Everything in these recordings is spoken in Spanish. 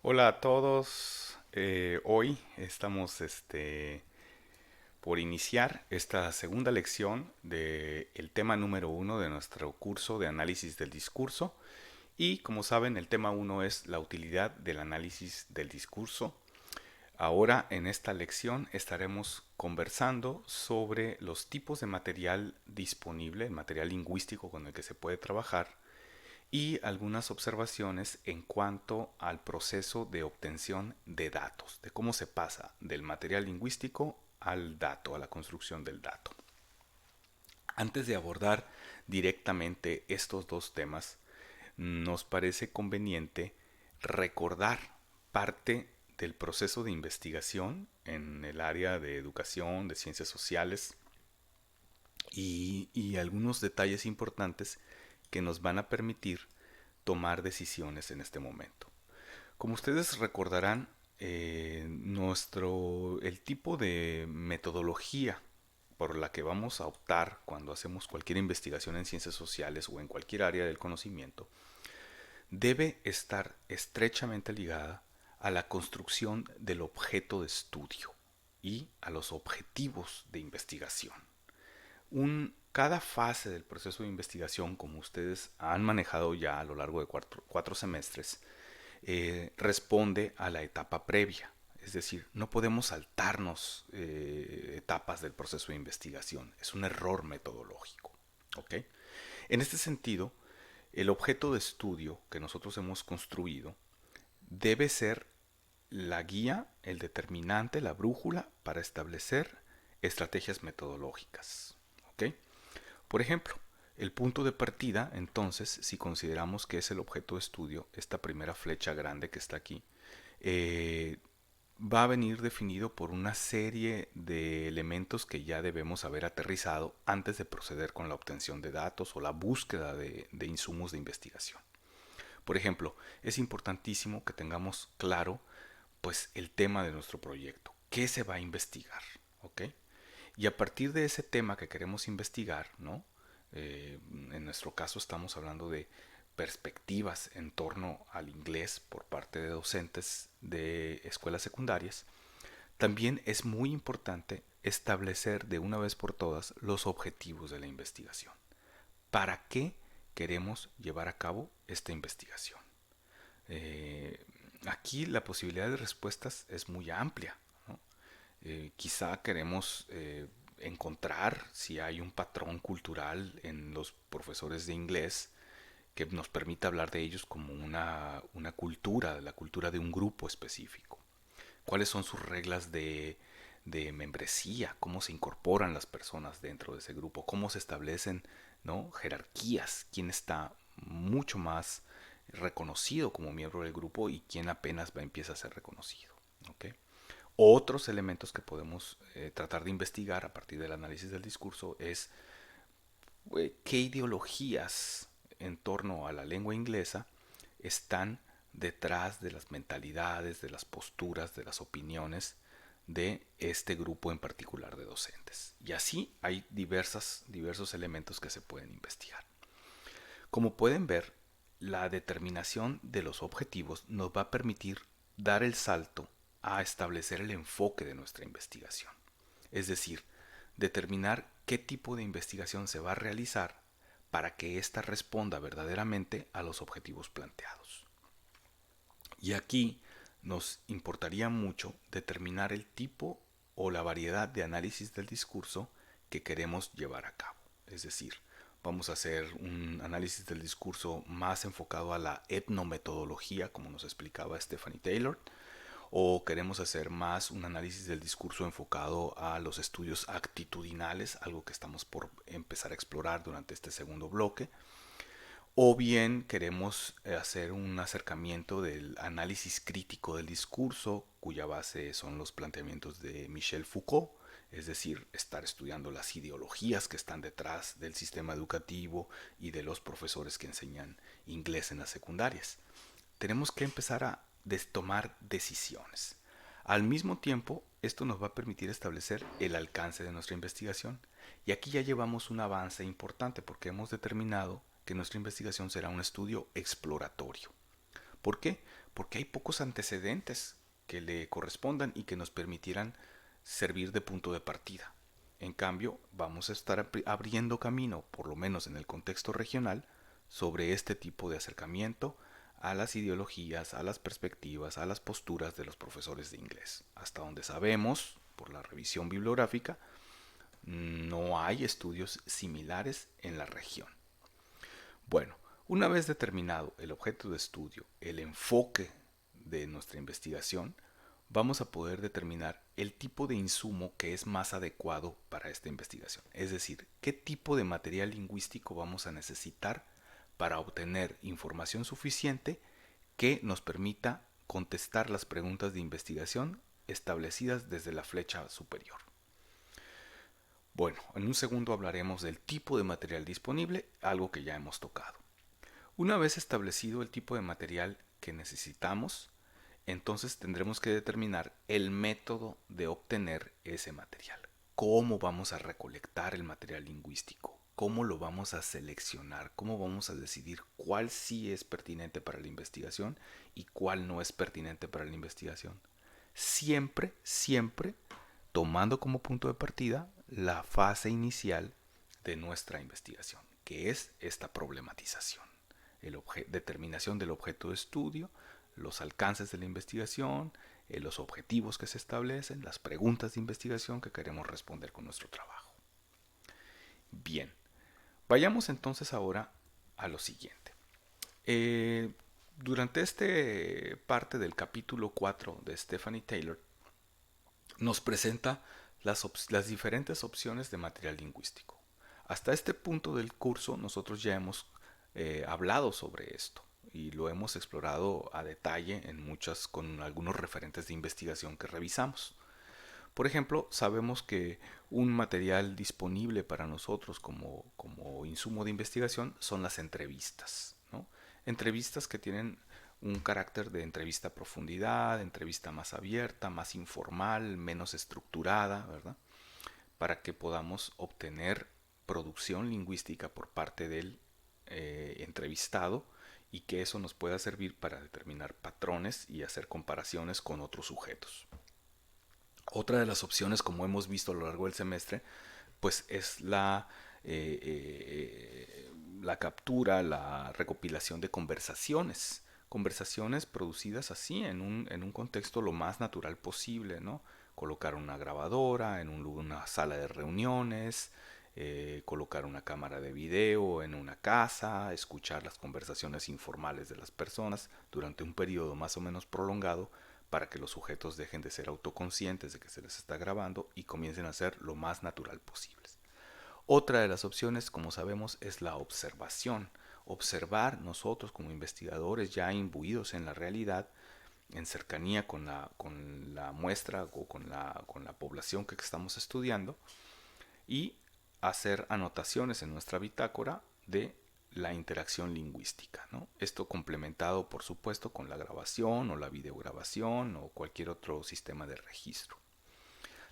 Hola a todos. Hoy estamos por iniciar esta segunda lección del tema número uno de nuestro curso de análisis del discurso. Y como saben, el tema uno es la utilidad del análisis del discurso. Ahora en esta lección estaremos conversando sobre los tipos de material disponible, el material lingüístico con el que se puede trabajar y algunas observaciones en cuanto al proceso de obtención de datos, de cómo se pasa del material lingüístico al dato, a la construcción del dato. Antes de abordar directamente estos dos temas, nos parece conveniente recordar parte del proceso de investigación en el área de educación, de ciencias sociales y algunos detalles importantes que nos van a permitir tomar decisiones en este momento. Como ustedes recordarán, el tipo de metodología por la que vamos a optar cuando hacemos cualquier investigación en ciencias sociales o en cualquier área del conocimiento debe estar estrechamente ligada a la construcción del objeto de estudio y a los objetivos de investigación. Cada fase del proceso de investigación, como ustedes han manejado ya a lo largo de cuatro semestres, responde a la etapa previa. Es decir, no podemos saltarnos etapas del proceso de investigación. Es un error metodológico. ¿Ok? En este sentido, el objeto de estudio que nosotros hemos construido debe ser la guía, el determinante, la brújula para establecer estrategias metodológicas. ¿Ok? Por ejemplo, el punto de partida, entonces, si consideramos que es el objeto de estudio, esta primera flecha grande que está aquí, eh, va a venir definido por una serie de elementos que ya debemos haber aterrizado antes de proceder con la obtención de datos o la búsqueda de insumos de investigación. Por ejemplo, es importantísimo que tengamos claro pues el tema de nuestro proyecto, qué se va a investigar, ¿ok? Y a partir de ese tema que queremos investigar, ¿no? En nuestro caso estamos hablando de perspectivas en torno al inglés por parte de docentes de escuelas secundarias. También es muy importante establecer de una vez por todas los objetivos de la investigación. ¿Para qué queremos llevar a cabo esta investigación? Eh, Aquí la posibilidad de respuestas es muy amplia, ¿no? Quizá queremos encontrar si hay un patrón cultural en los profesores de inglés que nos permita hablar de ellos como una cultura, la cultura de un grupo específico. ¿Cuáles son sus reglas de membresía? ¿Cómo se incorporan las personas dentro de ese grupo? ¿Cómo se establecen, ¿no? Jerarquías? ¿Quién está mucho más reconocido como miembro del grupo y quién apenas empieza a ser reconocido? ¿Ok? Otros elementos que podemos tratar de investigar a partir del análisis del discurso es qué ideologías en torno a la lengua inglesa están detrás de las mentalidades, de las posturas, de las opiniones de este grupo en particular de docentes. Y así hay diversos elementos que se pueden investigar. Como pueden ver, la determinación de los objetivos nos va a permitir dar el salto a establecer el enfoque de nuestra investigación. Es decir, determinar qué tipo de investigación se va a realizar para que ésta responda verdaderamente a los objetivos planteados. Y aquí nos importaría mucho determinar el tipo o la variedad de análisis del discurso que queremos llevar a cabo. Es decir, vamos a hacer un análisis del discurso más enfocado a la etnometodología, como nos explicaba Stephanie Taylor, o queremos hacer más un análisis del discurso enfocado a los estudios actitudinales, algo que estamos por empezar a explorar durante este segundo bloque, o bien queremos hacer un acercamiento del análisis crítico del discurso, cuya base son los planteamientos de Michel Foucault, es decir, estar estudiando las ideologías que están detrás del sistema educativo y de los profesores que enseñan inglés en las secundarias. Tenemos que empezar a tomar decisiones. Al mismo tiempo, esto nos va a permitir establecer el alcance de nuestra investigación. Y aquí ya llevamos un avance importante porque hemos determinado que nuestra investigación será un estudio exploratorio. ¿Por qué? porque hay pocos antecedentes que le correspondan y que nos permitieran servir de punto de partida. En cambio, vamos a estar abriendo camino, por lo menos en el contexto regional, sobre este tipo de acercamiento a las ideologías, a las perspectivas, a las posturas de los profesores de inglés. Hasta donde sabemos, por la revisión bibliográfica, no hay estudios similares en la región. Bueno, una vez determinado el objeto de estudio, el enfoque de nuestra investigación, vamos a poder determinar el tipo de insumo que es más adecuado para esta investigación. Es decir, qué tipo de material lingüístico vamos a necesitar para obtener información suficiente que nos permita contestar las preguntas de investigación establecidas desde la flecha superior. Bueno, en un segundo hablaremos del tipo de material disponible, algo que ya hemos tocado. Una vez establecido el tipo de material que necesitamos, entonces tendremos que determinar el método de obtener ese material. ¿Cómo vamos a recolectar el material lingüístico? ¿Cómo lo vamos a seleccionar? ¿Cómo vamos a decidir cuál sí es pertinente para la investigación y cuál no es pertinente para la investigación? Siempre, siempre tomando como punto de partida la fase inicial de nuestra investigación, que es esta problematización, determinación del objeto de estudio, los alcances de la investigación, los objetivos que se establecen, las preguntas de investigación que queremos responder con nuestro trabajo. Bien, vayamos entonces ahora a lo siguiente. Durante este parte del capítulo 4 de Stephanie Taylor, nos presenta las diferentes opciones de material lingüístico. Hasta este punto del curso nosotros ya hemos hablado sobre esto y lo hemos explorado a detalle con algunos referentes de investigación que revisamos. Por ejemplo, sabemos que un material disponible para nosotros como insumo de investigación son las entrevistas, ¿no? Entrevistas que tienen un carácter de entrevista a profundidad, entrevista más abierta, más informal, menos estructurada, ¿verdad? Para que podamos obtener producción lingüística por parte del entrevistado y que eso nos pueda servir para determinar patrones y hacer comparaciones con otros sujetos. Otra de las opciones, como hemos visto a lo largo del semestre, pues es la captura, la recopilación de conversaciones. Conversaciones producidas así, en un contexto lo más natural posible, ¿no? Colocar una grabadora en una sala de reuniones, colocar una cámara de video en una casa, escuchar las conversaciones informales de las personas durante un periodo más o menos prolongado para que los sujetos dejen de ser autoconscientes de que se les está grabando y comiencen a ser lo más natural posibles. Otra de las opciones, como sabemos, es la observación. Observar nosotros como investigadores ya imbuidos en la realidad, en cercanía con la muestra o con la población que estamos estudiando y hacer anotaciones en nuestra bitácora de la interacción lingüística, ¿no? Esto complementado, por supuesto, con la grabación o la videograbación o cualquier otro sistema de registro.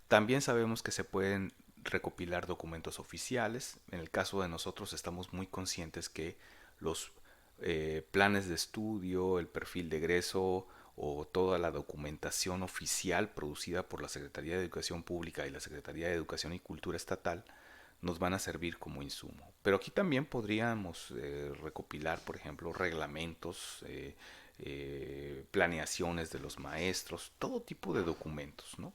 También sabemos que se pueden recopilar documentos oficiales. En el caso de nosotros estamos muy conscientes que los planes de estudio, el perfil de egreso o toda la documentación oficial producida por la Secretaría de Educación Pública y la Secretaría de Educación y Cultura Estatal nos van a servir como insumo. Pero aquí también podríamos recopilar, por ejemplo, reglamentos, planeaciones de los maestros, todo tipo de documentos, ¿no?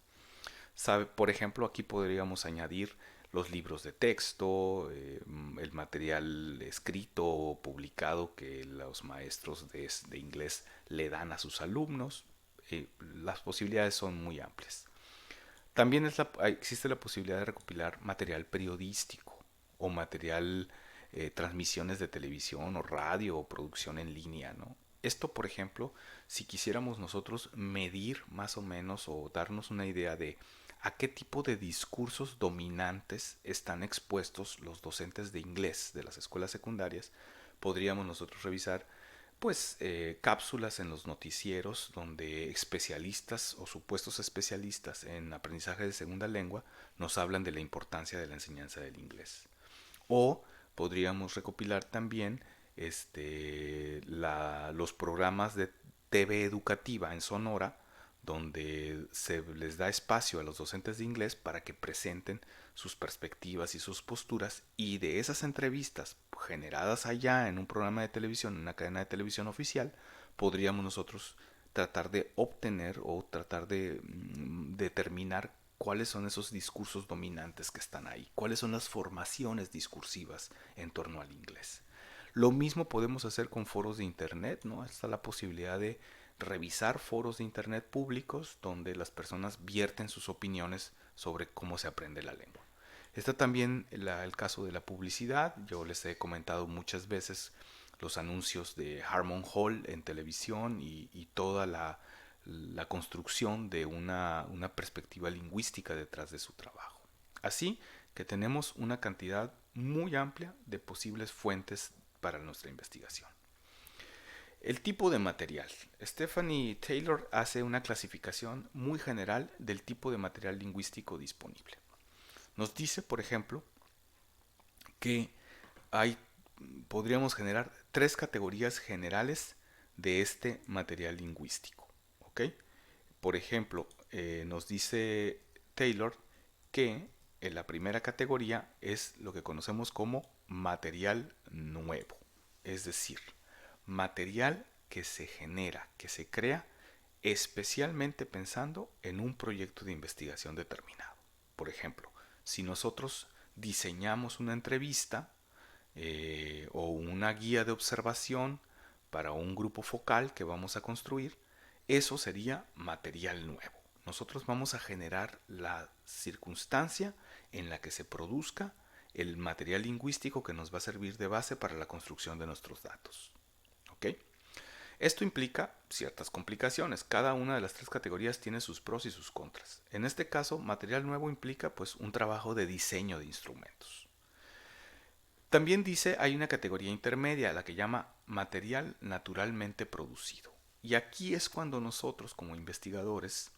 Por ejemplo, aquí podríamos añadir los libros de texto, el material escrito o publicado que los maestros de inglés le dan a sus alumnos. Las posibilidades son muy amplias. También existe la posibilidad de recopilar material periodístico o material, transmisiones de televisión o radio o producción en línea, ¿no? Esto, por ejemplo, si quisiéramos nosotros medir más o menos o darnos una idea de a qué tipo de discursos dominantes están expuestos los docentes de inglés de las escuelas secundarias, podríamos nosotros revisar pues cápsulas en los noticieros donde especialistas o supuestos especialistas en aprendizaje de segunda lengua nos hablan de la importancia de la enseñanza del inglés. O podríamos recopilar también los programas TV educativa en Sonora, donde se les da espacio a los docentes de inglés para que presenten sus perspectivas y sus posturas, y de esas entrevistas generadas allá en un programa de televisión, en una cadena de televisión oficial, podríamos nosotros tratar de obtener o tratar de determinar cuáles son esos discursos dominantes que están ahí, cuáles son las formaciones discursivas en torno al inglés. Lo mismo podemos hacer con foros de internet, ¿no? Está la posibilidad de revisar foros de internet públicos donde las personas vierten sus opiniones sobre cómo se aprende la lengua. Está también el caso de la publicidad. Yo les he comentado muchas veces los anuncios de Harmon Hall en televisión y toda la construcción de una perspectiva lingüística detrás de su trabajo. Así que tenemos una cantidad muy amplia de posibles fuentes para nuestra investigación. El tipo de material. Stephanie Taylor hace una clasificación muy general del tipo de material lingüístico disponible. Nos dice, por ejemplo, que hay, podríamos generar tres categorías generales de este material lingüístico. ¿Ok? Por ejemplo, nos dice Taylor que en la primera categoría es lo que conocemos como material nuevo, es decir, material que se genera, que se crea especialmente pensando en un proyecto de investigación determinado. Por ejemplo, si nosotros diseñamos una entrevista o una guía de observación para un grupo focal que vamos a construir, eso sería material nuevo. Nosotros vamos a generar la circunstancia en la que se produzca el material lingüístico que nos va a servir de base para la construcción de nuestros datos. ¿Ok? Esto implica ciertas complicaciones. Cada una de las tres categorías tiene sus pros y sus contras. En este caso, material nuevo implica pues un trabajo de diseño de instrumentos. También dice hay una categoría intermedia, la que llama material naturalmente producido. Y aquí es cuando nosotros como investigadores,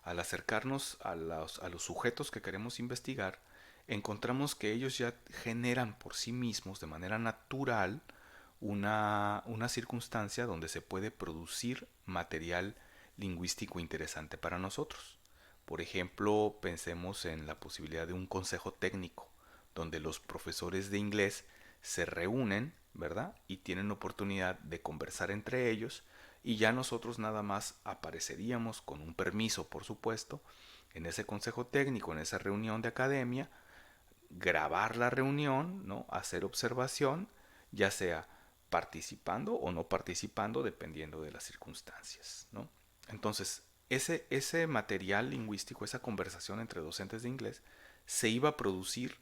al acercarnos a los sujetos que queremos investigar, encontramos que ellos ya generan por sí mismos de manera natural una circunstancia donde se puede producir material lingüístico interesante para nosotros. Por ejemplo, pensemos en la posibilidad de un consejo técnico, donde los profesores de inglés se reúnen, ¿verdad? Y tienen oportunidad de conversar entre ellos, y ya nosotros nada más apareceríamos con un permiso, por supuesto, en ese consejo técnico, en esa reunión de academia, grabar la reunión, ¿no? Hacer observación, ya sea participando o no participando, dependiendo de las circunstancias, ¿no? Entonces, ese material lingüístico, esa conversación entre docentes de inglés, se iba a producir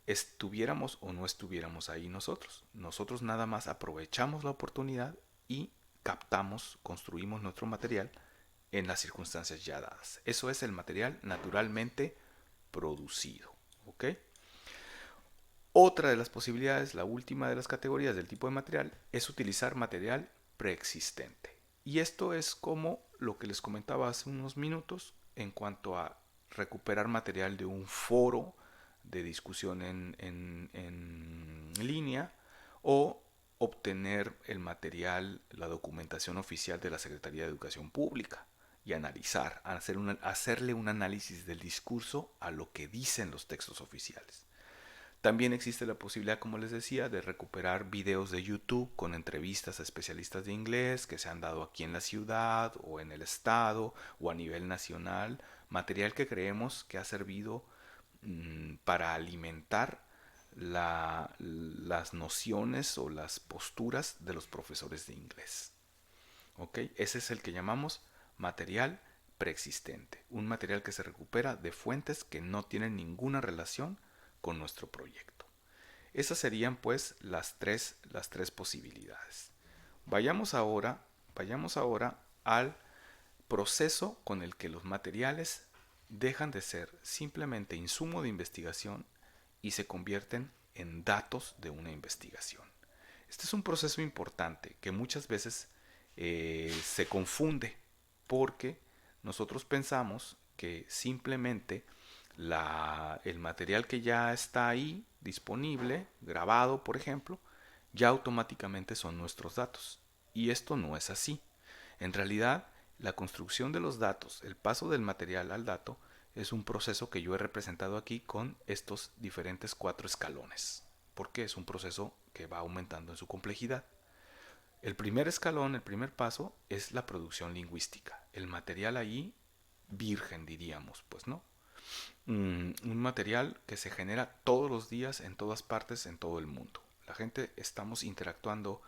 estuviéramos o no estuviéramos ahí nosotros. Nosotros nada más aprovechamos la oportunidad y captamos, construimos nuestro material en las circunstancias ya dadas. Eso es el material naturalmente producido. ¿Ok? Otra de las posibilidades, la última de las categorías del tipo de material, es utilizar material preexistente. Y esto es como lo que les comentaba hace unos minutos en cuanto a recuperar material de un foro de discusión en línea o obtener el material, la documentación oficial de la Secretaría de Educación Pública y analizar, hacerle un análisis del discurso a lo que dicen los textos oficiales. También existe la posibilidad, como les decía, de recuperar videos de YouTube con entrevistas a especialistas de inglés que se han dado aquí en la ciudad o en el estado o a nivel nacional, material que creemos que ha servido para alimentar las nociones o las posturas de los profesores de inglés. ¿Ok? Ese es el que llamamos material preexistente, un material que se recupera de fuentes que no tienen ninguna relación con nuestro proyecto. Esas serían pues las tres posibilidades. Vayamos ahora al proceso con el que los materiales dejan de ser simplemente insumo de investigación y se convierten en datos de una investigación. Este es un proceso importante que muchas veces se confunde porque nosotros pensamos que simplemente el material que ya está ahí disponible, grabado por ejemplo, ya automáticamente son nuestros datos. Y esto no es así. En realidad, la construcción de los datos, el paso del material al dato, es un proceso que yo he representado aquí con estos diferentes 4 escalones, porque es un proceso que va aumentando en su complejidad. El primer escalón, el primer paso, es la producción lingüística. El material ahí, virgen diríamos, pues no. Un material que se genera todos los días en todas partes en todo el mundo. La gente estamos interactuando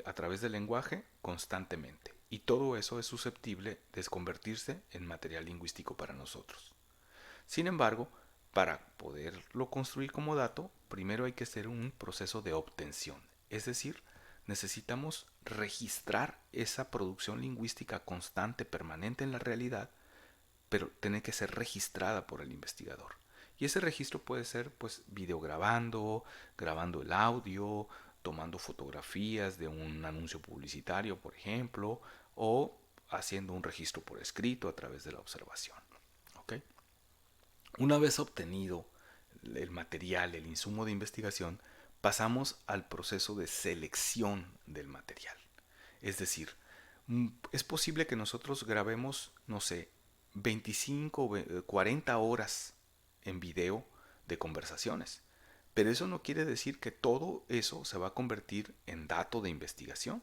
a través del lenguaje constantemente y todo eso es susceptible de convertirse en material lingüístico para nosotros. Sin embargo, para poderlo construir como dato, primero hay que hacer un proceso de obtención, es decir, necesitamos registrar esa producción lingüística constante, permanente en la realidad, pero tiene que ser registrada por el investigador. Y ese registro puede ser pues videograbando, grabando el audio, tomando fotografías de un anuncio publicitario, por ejemplo, o haciendo un registro por escrito a través de la observación. ¿Ok? Una vez obtenido el material, el insumo de investigación, pasamos al proceso de selección del material. Es decir, es posible que nosotros grabemos, no sé, 25 o 40 horas en video de conversaciones. Pero eso no quiere decir que todo eso se va a convertir en dato de investigación.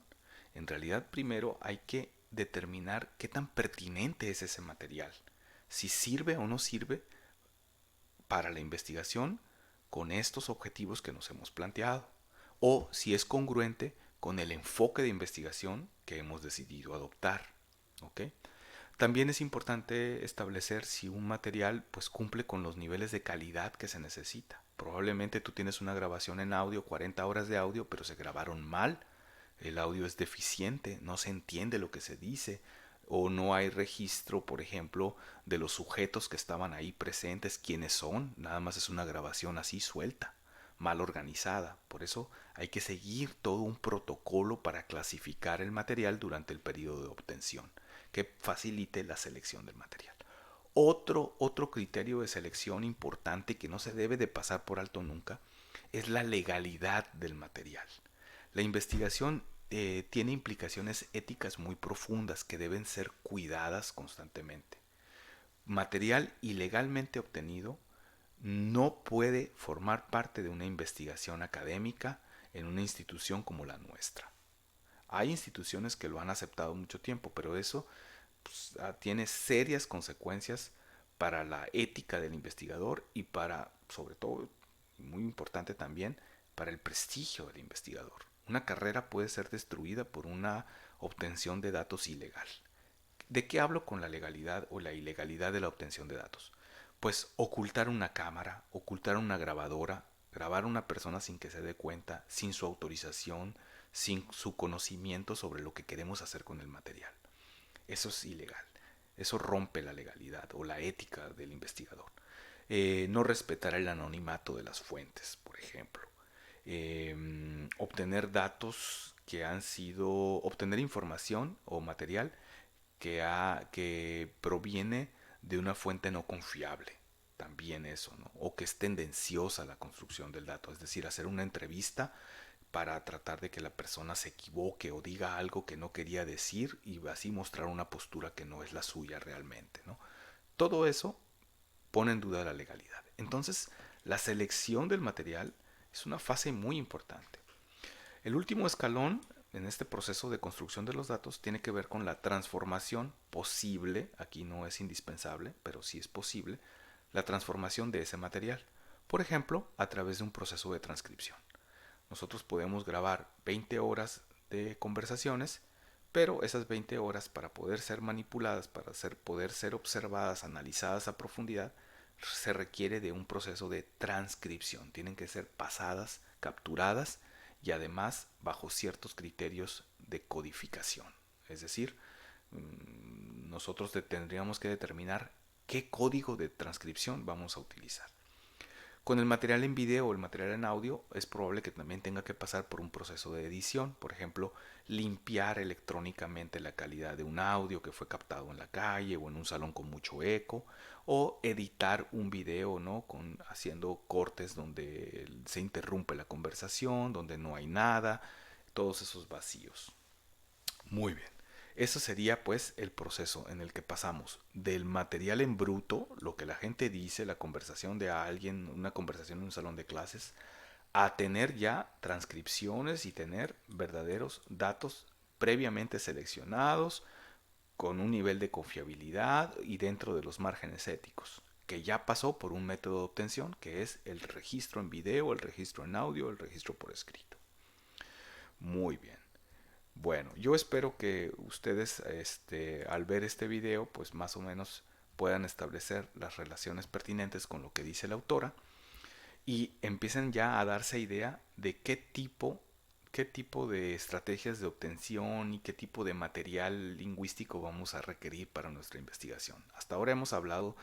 En realidad, primero hay que determinar qué tan pertinente es ese material. Si sirve o no sirve para la investigación con estos objetivos que nos hemos planteado. O si es congruente con el enfoque de investigación que hemos decidido adoptar. ¿Ok? También es importante establecer si un material pues cumple con los niveles de calidad que se necesita. Probablemente tú tienes una grabación en audio, 40 horas de audio, pero se grabaron mal. El audio es deficiente, no se entiende lo que se dice, o no hay registro, por ejemplo, de los sujetos que estaban ahí presentes, quiénes son, nada más es una grabación así suelta, mal organizada. Por eso hay que seguir todo un protocolo para clasificar el material durante el periodo de obtención, que facilite la selección del material. Otro criterio de selección importante que no se debe de pasar por alto nunca es la legalidad del material. La investigación tiene implicaciones éticas muy profundas que deben ser cuidadas constantemente. Material ilegalmente obtenido no puede formar parte de una investigación académica en una institución como la nuestra. Hay instituciones que lo han aceptado mucho tiempo, pero eso pues, tiene serias consecuencias para la ética del investigador y para, sobre todo, muy importante también, para el prestigio del investigador. Una carrera puede ser destruida por una obtención de datos ilegal. ¿De qué hablo con la legalidad o la ilegalidad de la obtención de datos? Pues ocultar una cámara, ocultar una grabadora, grabar a una persona sin que se dé cuenta, sin su autorización, sin su conocimiento sobre lo que queremos hacer con el material. Eso es ilegal. Eso rompe la legalidad o la ética del investigador. No respetar el anonimato de las fuentes, por ejemplo. Obtener datos que han sido, obtener información o material que proviene de una fuente no confiable. También eso, ¿no? O que es tendenciosa la construcción del dato, es decir, hacer una entrevista para tratar de que la persona se equivoque o diga algo que no quería decir y así mostrar una postura que no es la suya realmente, ¿no? Todo eso pone en duda la legalidad. Entonces, la selección del material es una fase muy importante. El último escalón en este proceso de construcción de los datos tiene que ver con la transformación posible, aquí no es indispensable, pero sí es posible, la transformación de ese material. Por ejemplo, a través de un proceso de transcripción. Nosotros podemos grabar 20 horas de conversaciones, pero esas 20 horas para poder ser manipuladas, poder ser observadas, analizadas a profundidad, se requiere de un proceso de transcripción. Tienen que ser pasadas, capturadas y además bajo ciertos criterios de codificación. Es decir, nosotros tendríamos que determinar qué código de transcripción vamos a utilizar. Con el material en video o el material en audio es probable que también tenga que pasar por un proceso de edición, por ejemplo, limpiar electrónicamente la calidad de un audio que fue captado en la calle o en un salón con mucho eco, o editar un video, ¿no? Haciendo cortes donde se interrumpe la conversación, donde no hay nada, todos esos vacíos. Muy bien. Eso sería pues el proceso en el que pasamos del material en bruto, lo que la gente dice, la conversación de alguien, una conversación en un salón de clases, a tener ya transcripciones y tener verdaderos datos previamente seleccionados con un nivel de confiabilidad y dentro de los márgenes éticos, que ya pasó por un método de obtención que es el registro en video, el registro en audio, el registro por escrito. Muy bien. Bueno, yo espero que ustedes al ver este video pues más o menos puedan establecer las relaciones pertinentes con lo que dice la autora y empiecen ya a darse idea de qué tipo de estrategias de obtención y qué tipo de material lingüístico vamos a requerir para nuestra investigación. Hasta ahora hemos hablado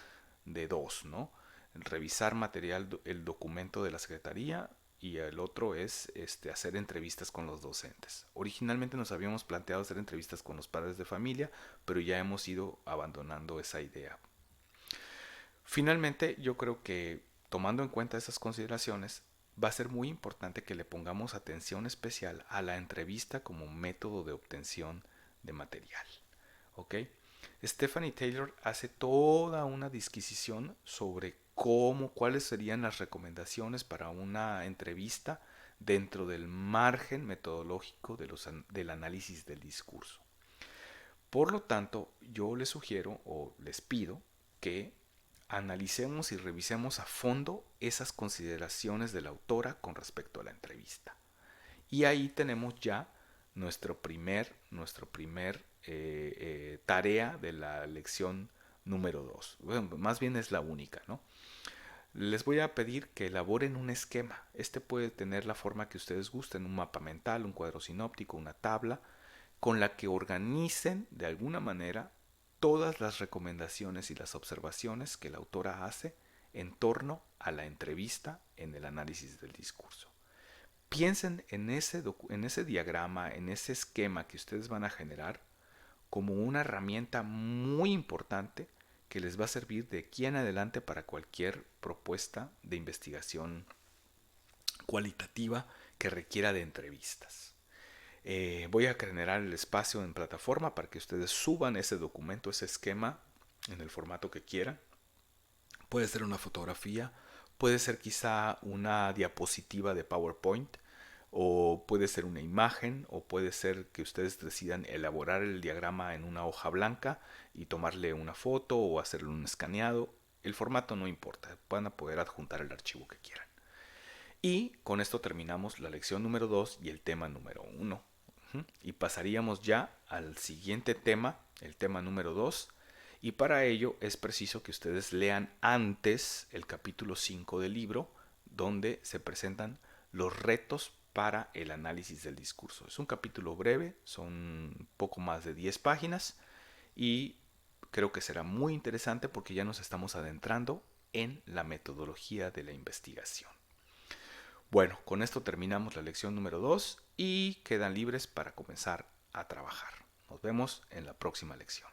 de dos, ¿no? Revisar material, el documento de la Secretaría y el otro es hacer entrevistas con los docentes. Originalmente nos habíamos planteado hacer entrevistas con los padres de familia, pero ya hemos ido abandonando esa idea. Finalmente, yo creo que tomando en cuenta esas consideraciones, va a ser muy importante que le pongamos atención especial a la entrevista como método de obtención de material. ¿Ok? Stephanie Taylor hace toda una disquisición sobre cuáles serían las recomendaciones para una entrevista dentro del margen metodológico del análisis del discurso. Por lo tanto, yo les sugiero o les pido que analicemos y revisemos a fondo esas consideraciones de la autora con respecto a la entrevista. Y ahí tenemos ya nuestro primer tarea de la lección número 2. Bueno, más bien es la única, ¿no? Les voy a pedir que elaboren un esquema. Este puede tener la forma que ustedes gusten, un mapa mental, un cuadro sinóptico, una tabla, con la que organicen de alguna manera todas las recomendaciones y las observaciones que la autora hace en torno a la entrevista en el análisis del discurso. Piensen en ese diagrama, en ese esquema que ustedes van a generar como una herramienta muy importante que les va a servir de aquí en adelante para cualquier propuesta de investigación cualitativa que requiera de entrevistas. Voy a generar el espacio en plataforma para que ustedes suban ese documento, ese esquema en el formato que quieran. Puede ser una fotografía, puede ser quizá una diapositiva de PowerPoint, o puede ser una imagen, o puede ser que ustedes decidan elaborar el diagrama en una hoja blanca y tomarle una foto o hacerle un escaneado. El formato no importa, van a poder adjuntar el archivo que quieran. Y con esto terminamos la lección número 2 y el tema número 1. Y pasaríamos ya al siguiente tema, el tema número 2. Y para ello es preciso que ustedes lean antes el capítulo 5 del libro, donde se presentan los retos para el análisis del discurso. Es un capítulo breve, son poco más de 10 páginas y creo que será muy interesante porque ya nos estamos adentrando en la metodología de la investigación. Bueno, con esto terminamos la lección número 2 y quedan libres para comenzar a trabajar. Nos vemos en la próxima lección.